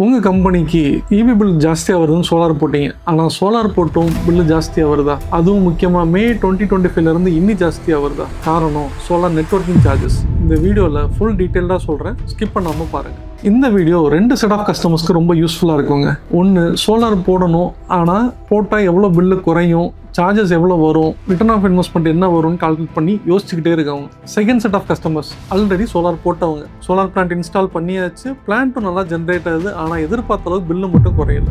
உங்கள் கம்பெனிக்கு EB bill ஜாஸ்தியாக வருதுன்னு சோலார் போட்டிங்க, ஆனால் சோலார் போட்டும் பில்லு ஜாஸ்தியாக வருதா? அதுவும் முக்கியமாக மே 2025 இன்னும் ஜாஸ்தியாக வருதா? காரணம் சோலார் நெட்வொர்க்கிங் சார்ஜஸ். இந்த வீடியோவில் ஃபுல் டீட்டெயில்டாக சொல்கிறேன், ஸ்கிப் பண்ணாமல் பாருங்கள். இந்த வீடியோ 2 செட் ஆஃப் கஸ்டமர்ஸ்க்கு ரொம்ப யூஸ்ஃபுல்லாக இருக்குங்க. ஒன்று, சோலார் போடணும் ஆனால் போட்டால் எவ்வளோ பில்லு குறையும், சார்ஜஸ் எவ்வளோ வரும், ரிட்டர்ன் ஆஃப் இன்வெஸ்ட்மெண்ட் என்ன வரும்னு கால்குலேட் பண்ணி யோசிச்சுக்கிட்டே இருக்கவங்க. Second set of customers already solar போட்டவங்க, சோலார் பிளான்ட் இன்ஸ்டால் பண்ணியாச்சு, பிளான்ட்டும் நல்லா ஜென்ரேட் ஆகுது, ஆனால் எதிர்பார்த்த அளவுக்கு பில்லு மட்டும் குறையல.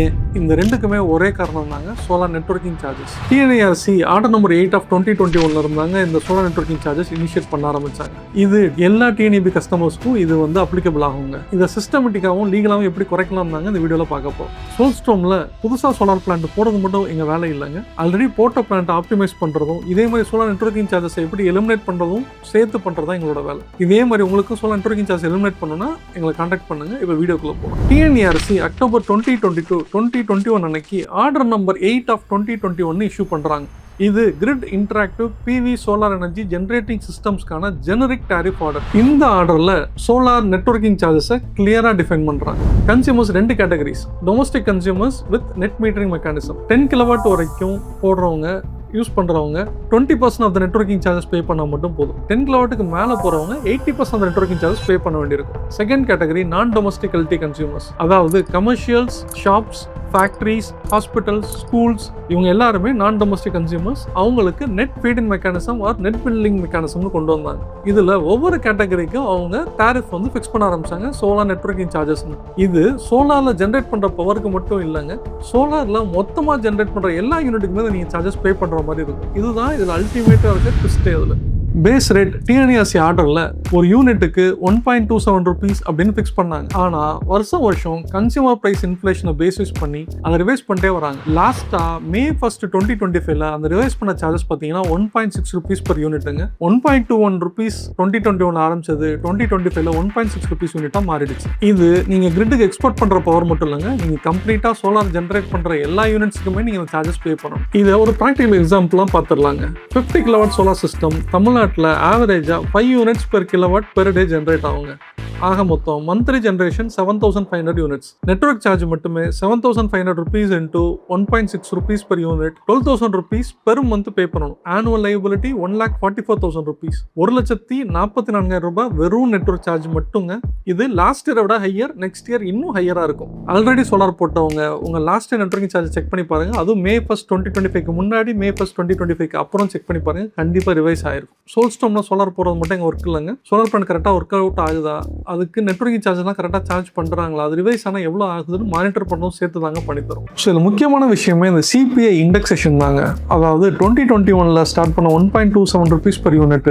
ஏன்? இந்த ரெண்டுக்குமே ஒரே காரணம் தாங்க, solar networking charges. TNERC order number 8 of 2021 இருந்தாங்க இந்த சோலார் நெட்வொர்க்கிங் சார்ஜஸ் இனிஷியேட் பண்ண ஆரம்பிச்சாங்க. இது எல்லா TNEB கஸ்டமர்ஸ்க்கும் இது வந்து அப்ளிகபிள் ஆகுங்க. இதை சிஸ்டமேட்டிக்காகவும் லீகலாகவும் எப்படி குறைக்கலாம் தாங்க இந்த வீடியோவில் பார்க்க போகிறோம். சோல்ஸ்ட்ரோமில் புதுசாக சோலார் பிளான்ட் போடுறது மட்டும் எங்கள் வேலை இல்லைங்க, ஆல்ரெடி போட்ட பிளான்ட் ஆப்டிமைஸ் பண்ணுறதும் இதே மாதிரி சோலார் நெட்வொர்க்கிங் சார்ஜஸ் எப்படி எலிமினேட் பண்ணுறதும் சேர்த்து பண்ணுறது தான் எங்களோட வேலை. இதே மாதிரி உங்களுக்கு சோலார் நெட்வொர்க்கிங் சார்ஜஸ் எலிமினேட் பண்ணணும்னா எங்களை கான்டாக்ட் பண்ணுங்க. இப்போ வீடியோக்குள்ள போகலாம். TNERC அக்டோபர் 2021 அன்னைக்கு ஆர்டர் நம்பர் 8 of 2021 இஷ்யூ பண்றாங்க. இது grid interactive PV solar energy generating சிஸ்டம்ஸ்க்கான ஜெனரிக் டாரிஃப் ஆர்டர். இந்த ஆர்டர்ல சோலார் நெட்வொர்க்கிங் சார்ஜஸை கிளியரா டிஃபைன் பண்றாங்க. Consumers 2 categories. Domestic consumers with net metering mechanism 10 kW வரைக்கும் போடுறவங்க யூஸ் பண்ணுறவங்க 20% of the networking charges pay பண்ணால் மட்டும் போதும். 10 kW மேலே போகிறவங்க 80% ஆஃப் நெட்வொர்க்கிங் சார்ஜஸ் பே பண்ண வேண்டியிருக்கும். Second category non domestic LT consumers, அதாவது commercials, shops, factories, hospitals, schools, இவங்க எல்லாருமே நான் டொமஸ்டிக் கன்சியூமர்ஸ். அவங்களுக்கு net feeding mechanism or net billing மெக்கானிசம்னு கொண்டு வந்தாங்க. இதில் ஒவ்வொரு கேட்டகரிக்கும் அவங்க டாரிஃப் வந்து ஃபிக்ஸ் பண்ண ஆரம்பிச்சாங்க, சோலார் நெட்வொர்க்கிங் சார்ஜஸ்னு. இது சோலாரில் ஜென்ரேட் பண்ணுற பவருக்கு மட்டும் இல்லைங்க, சோலாரில் மொத்தமாக ஜென்ரேட் பண்ணுற எல்லா யூனிட்டுக்குமே நீங்கள் சார்ஜஸ் பே பண்ணுற மாதிரி இருக்கும். இதுதான் இதில் அல்டிமேட்டாக இருக்க ட்விஸ்டே. இதில் பேஸ் ரேட் TNERC ஆர்டரில் ஒரு யூனிட்டுக்கு 1.27 rupees அப்படின்னு ஃபிக்ஸ் பண்ணாங்க. ஆனால் வருஷம் கன்சியூமர் பிரைஸ் இன்ஃப்ளேஷனை பேசிஸ் பண்ணி அதை ரிவைஸ் பண்ணிட்டே வராங்க. லாஸ்ட்டாக May 1, 2025 அந்த ரிவைஸ் பண்ண சார்ஜஸ் பார்த்தீங்கன்னா 1.6 rupees per யூனிட்டுங்க. 1.21 rupees 2021 ஆரம்பிச்சது 2025 1.6 rupees யூனிட்டாக மாறிடுச்சு. இது நீங்கள் கிரிட்டுக்கு எக்ஸ்போர்ட் பண்ணுற பவர் மட்டும் இல்லைங்க, நீங்கள் கம்ப்ளீட்டாக சோலார் ஜென்ரேட் பண்ணுற எல்லா யூனிட்ஸுக்குமே நீங்கள் அந்த சார்ஜஸ் பே பண்ணணும். இதை ஒரு ப்ராக்டிகல் எக்ஸாம்பிளாக பார்த்துடலாங்க. 50 kW சோலார் சிஸ்டம் தமிழ்நாட்டில் ஆவரேஜா 5 units per kilowatt per day generate ஆகுங்க. ஆக மொத்தம் monthly generation 7500 units. Network charge மட்டுமே 7500 rupees into 1.6 rupees per unit 12,000 rupees per month pay பண்ணணும். Annual liability 1,44,000 rupees. 1,44,000 ரூபாய் வெறும் நெட்வொர்க் சார்ஜ் மட்டுங்க. இது லாஸ்ட் இயரை விட ஹையர், நெக்ஸ்ட் இயர் இன்னும் ஹையரா இருக்கும். ஆல்ரெடி சோலார் போட்டவங்க உங்க last year networking charge check பண்ணி பாருங்க. அதுவும் May 1, 2025 முன்னாடி, May 1, 2025 அப்புறம் செக் பண்ணி பாருங்க, கண்டிப்பா ரிவைஸ் ஆயிருக்கும். சோல்ஸ்ட்ரோம்ல சோலார் போடுறது மட்டும் எங்க ஒர்க் இல்லைங்க, சோலார் பிளான்ட் கரெக்டாக ஒர்க் அவுட் ஆகுதா, அதுக்கு நெட்வொர்க்கிங் சார்ஜ்லாம் கரெக்டாக சார்ஜ் பண்ணுறாங்களா, அது ரிவைஸ் ஆனால் எவ்வளோ ஆகுதுன்னு மானிட்டர் பண்ணவும் சேர்த்து தாங்க பண்ணித்தரும். ஸோ இதில் முக்கியமான விஷயமே இந்த CPI இண்டெக்ஸேஷன் தாங்க. அதாவது 2021 ஸ்டார்ட் பண்ண 1.27 rupees per யூனிட்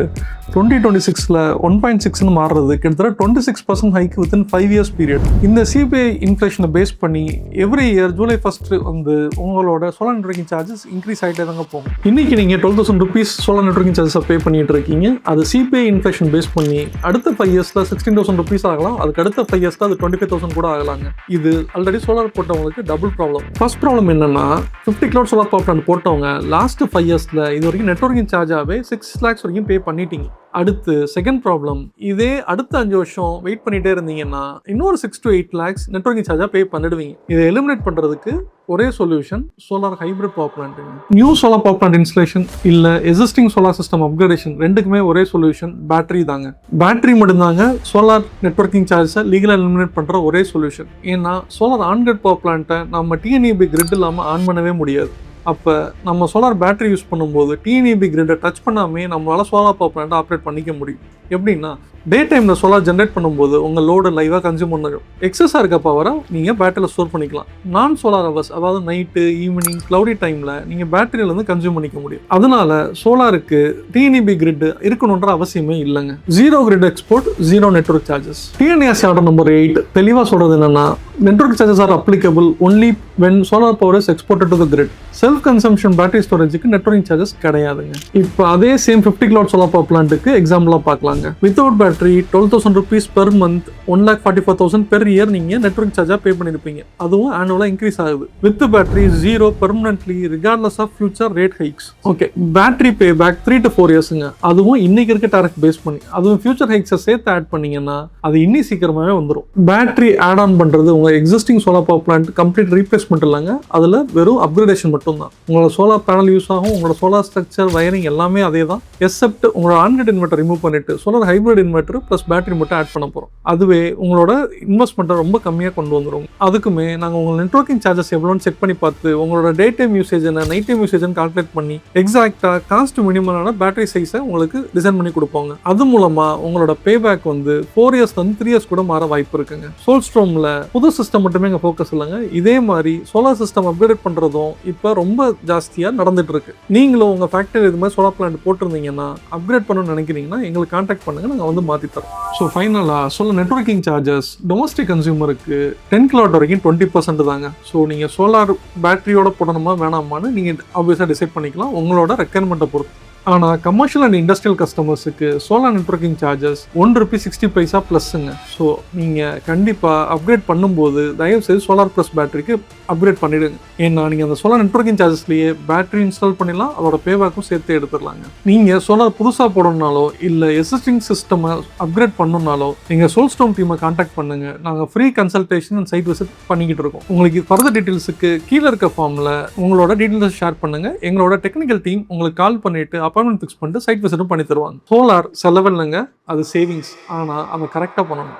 2026 1.6ன்னு மாறுறது கிட்டத்தட்ட 26% ஹைக் வித்தின் 5 years பீரியட். இந்த CPI இன்ஃப்ளேஷனை பேஸ் பண்ணி எவ்ரி இயர் July 1 வந்து உங்களோட சோலார் நெட்வொர்க்கிங் சார்ஜஸ் இன்க்ரீஸ் ஆகிட்டே தாங்க போகும். இன்னைக்கு நீங்கள் 12,000 rupees சோலார் நெட்வொர்க்கிங் சார்ஜஸை பே பண்ணிட்டு இருக்கீங்க. அது CPI இன்ஃப்ளேஷன் பேஸ் பண்ணி அடுத்த 5 yearsல 16,000 rupees ஆகலாம், அதுக்கு அடுத்த 5 yearsல அது 25,000 கூட ஆகலாங்க. இது ஆல்ரெடி சோலார் போட்டவங்களுக்கு டபுள் ப்ராப்ளம். ஃபர்ஸ்ட் ப்ராப்ளம் என்னன்னா, 50 kW சோலார் பவர் பிளான்ட் போட்டவங்க லாஸ்ட் 5 yearsல இது வரைக்கும் நெட்வொர்க்கிங் சார்ஜாவே 6 lakhs வரைக்கும் பே பண்ணிட்டீங்க. அடுத்து செகண்ட் ப்ராப்ளம், இதே அடுத்த 5 வருஷம் வெயிட் பண்ணிட்டே இருந்தீங்கன்னா இன்னொரு 6 to 8 lakhs நெட்வொர்க்கிங் சார்ஜா பே பண்ணிடுவீங்க. இதை எலிமினேட் பண்றதுக்கு ஒரே solution solar hybrid power plant. New solar power plant installation இல்ல எக்ஸிஸ்டிங் சோலார் சிஸ்டம் அப்கிரேடேஷன் ரெண்டுக்குமே ஒரே சொல்யூஷன் பேட்டரி தாங்க. பேட்டரி மட்டும்தாங்க சோலார் நெட்வொர்க்கிங் சார்ஜஸை லீகலாக எலிமினேட் பண்ற ஒரே சொல்யூஷன். ஏன்னா சோலார் ஆன் கிரிட் பவர் பிளான்ட்டை நம்ம TNEB கிரிட் இல்லாமல் ஆன் பண்ணவே முடியாது. அப்போ நம்ம சோலார் பேட்டரி யூஸ் பண்ணும்போது TNEB கிரிட்டை டச் பண்ணாமே நம்மளால சோலார் பவர் பிளான்ட்டை ஆப்ரேட் பண்ணிக்க முடியும். எப்படின்னா, டே டைமில் சோலார் ஜென்ரேட் பண்ணும்போது உங்கள் லோடு லைவாக கன்சியூம் பண்ணிடும். எக்ஸஸாக இருக்க பவரை நீங்கள் பேட்டரியில் ஸ்டோர் பண்ணிக்கலாம். நான் சோலார் ஹவர்ஸ், அதாவது நைட்டு, ஈவினிங், க்ளவுடி டைமில் நீங்கள் பேட்டரியிலேருந்து கன்சியூம் பண்ணிக்க முடியும். அதனால சோலாருக்கு TNEB கிரிட் இருக்கணுன்ற அவசியமே இல்லைங்க. Zero grid export, zero network charges. TNERC order number 8 தெளிவாக சொல்கிறது என்னன்னா, network charges are applicable only when solar power is exported to the grid. Self consumption battery ஸ்டோரேஜுக்கு நெட்வொர்க்கிங் சார்ஜஸ் கிடையாதுங்க. இப்போ அதே சேம் 50 கிலோவாட் சோலார் பவர் பிளான்ட்டுக்கு எக்ஸாம்பிளாக பார்க்கலாங்க. Without battery 12,000 rupees per month 1,44,000 per year நீங்கள் நெட்வொர்க் சார்ஜாக பே பண்ணியிருப்பீங்க. அதுவும் ஆனுவலாக இன்க்ரீஸ் ஆகுது. With battery 0 permanently regardless of future rate hikes. Okay, battery pay back 3 to 4 இயர்ஸுங்க. அதுவும் இன்னைக்கு இருக்க டாரிஃப் பேஸ் பண்ணி, அதுவும் ஃபியூச்சர் ஹைக்ஸை சேர்த்து ஆட் பண்ணீங்கன்னா அது இன்னும் சீக்கிரமாகவே வந்துடும். பேட்டரி ஆட் ஆன் பண்ணுறது உங்கள் existing solar power plant complete replacement இல்லைங்க. அதில் வெறும் அப்கிரேடேஷன் மட்டும் தான். உங்களோட சோலார் பேனல் யூஸ் ஆகும், உங்களோட சோலார் ஸ்ட்ரக்சர் வயரிங் எல்லாமே அதே தான். எக்ஸப்ட் உங்களோட ஆன்கிரிட் இன்வெர்ட்டர் ரிமூவ் பண்ணிட்டு solar hybrid inverter plus battery மட்டும் ஆட் பண்ண போகிறோம். அதுவே உங்களோட இன்வெஸ்ட்மெண்ட்டை ரொம்ப கம்மியாக கொண்டு வந்துடும். அதுக்குமே நாங்கள் உங்கள் நெட்வொர்க்கிங் சார்ஜஸ் எவ்வளோன்னு செக் பண்ணி பார்த்து உங்களோட டே டைம் யூசேஜ் என்ன, நைட் டைம் யூசேஜ் கால்குலேட் பண்ணி எக்ஸாக்டாக காஸ்ட் மினிமலான பேட்டரி சைஸை உங்களுக்கு டிசைன் பண்ணி கொடுப்போங்க. அது மூலமாக உங்களோட பேபேக் வந்து 4 years 3 years கூட மாற வாய்ப்பு இருக்குங்க. சோல்ஸ்ட்ரோமில் புது சிஸ்டம் மட்டுமே எங்கள் ஃபோக்கஸ் இல்லைங்க. இதே மாதிரி சோலார் சிஸ்டம் அப்கிரேட் பண்ணுறதும் இப்போ ரொம்ப ஜாஸ்தியாக நடந்துட்டு இருக்கு. நீங்களும் உங்கள் ஃபேக்டரி இது மாதிரி சோலார் பிளான்ட் போட்டிருந்தீங்கன்னா அப்கிரேட் பண்ணணும்னு நினைக்கிறீங்கன்னா எங்களுக்கு கான்டாக்ட் பண்ணுங்க, நாங்கள் வந்து மாற்றி தரோம். ஸோ ஃபைனலாக சோலார் நெட்வொர்க்கிங் சார்ஜஸ் டொமஸ்டிக் கன்சியூமருக்கு 10 கிலோவாட் வரைக்கும் 20% தாங்க. ஸோ நீங்கள் சோலார் பேட்டரியோட போடணுமா வேணாமான்னு நீங்கள் ஆப்வியஸாக டிசைட் பண்ணிக்கலாம் உங்களோட ரெக்குயர்மெண்ட்டை பொறுத்து. ஆனால் கமர்ஷியல் அண்ட் இண்டஸ்ட்ரியல் கஸ்டமர்ஸுக்கு சோலார் நெட்வொர்க்கிங் சார்ஜஸ் ₹1.60 ப்ளஸ்ஸுங்க. ஸோ நீங்கள் கண்டிப்பாக அப்கிரேட் பண்ணும்போது தயவுசெய்து சோலார் ப்ளஸ் பேட்டரிக்கு அப்கிரேட் பண்ணிவிடுங்க. ஏன்னா நீங்கள் அந்த சோலார் நெட்வொர்க்கிங் சார்ஜஸ்லேயே பேட்டரி இன்ஸ்டால் பண்ணிடலாம், அதோட பேபேக்கும் சேர்த்து எடுத்துடலாங்க. நீங்கள் சோலார் புதுசாக போடணுனாலோ இல்லை எக்ஸிஸ்டிங் சிஸ்டமை அப்கிரேட் பண்ணணுனாலோ நீங்கள் சோல்ஸ்ட்ரோம் டீமை கான்டாக்ட் பண்ணுங்கள். நாங்கள் free consultation and side visit பண்ணிக்கிட்டு இருக்கோம். உங்களுக்கு ஃபர்தர் டீட்டெயில்ஸுக்கு கீழே இருக்க ஃபார்மில் உங்களோட டீட்டெயில்ஸை ஷேர் பண்ணுங்கள். எங்களோட டெக்னிக்கல் டீம் உங்களுக்கு கால் பண்ணிவிட்டு அப்பாயின்மெண்ட் ஃபிக்ஸ் பண்ணிட்டு சைட் விசிட்டும் பண்ணி தருவாங்க. சோலார் செலவில்லைங்க, அது சேவிங்ஸ். ஆனால் அதை கரெக்டாக பண்ணணும்.